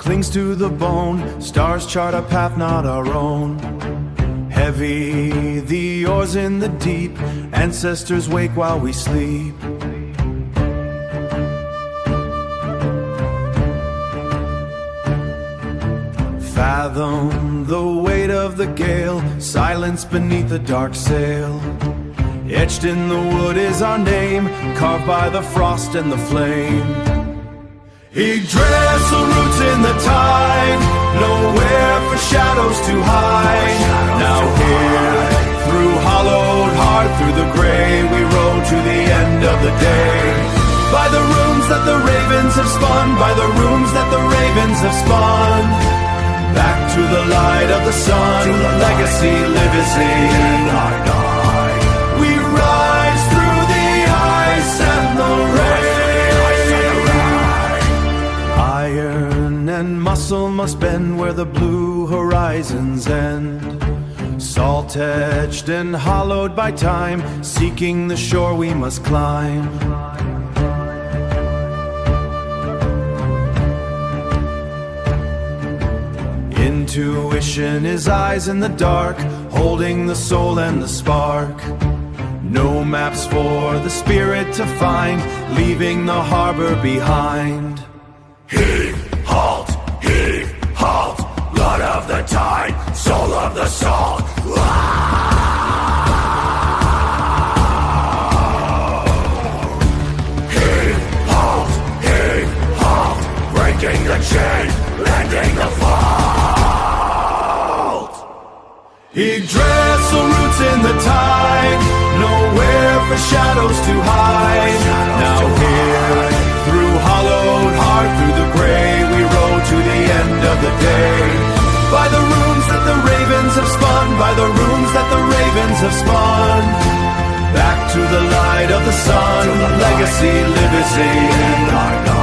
clings to the bone. Stars chart a path not our own. Heavy the oars in the deep, ancestors wake while we sleep. Fathom the weight of the gale, silence beneath the dark sail. Etched in the wood is our name, carved by the frost and the flame. Yggdrasil roots in the tide, nowhere for shadows to hide. Now here, through hollowed heart, through the gray, we row to the end of the day. By the runes that the ravens have spun, by the runes that the ravens have spun. Back to the light of the sun, legacy, legacy. We rise through the ice and the rain. Iron and muscle must bend where the blue horizons end. Salt edged and hollowed by time, seeking the shore we must climb. Intuition is eyes in the dark, holding the soul and the spark. No maps for the spirit to find, leaving the harbor behind. Heave, halt, blood of the tide, soul of the salt. Heave, halt, breaking the chain, landing the fault. Yggdrasil roots in the tide, nowhere for shadows to hide. Now here, through hollowed heart, through the gray, we row to the end of the day. By the runes that the ravens have spun, by the runes that the ravens have spun. Back to the light of the sun, legacy, legacy.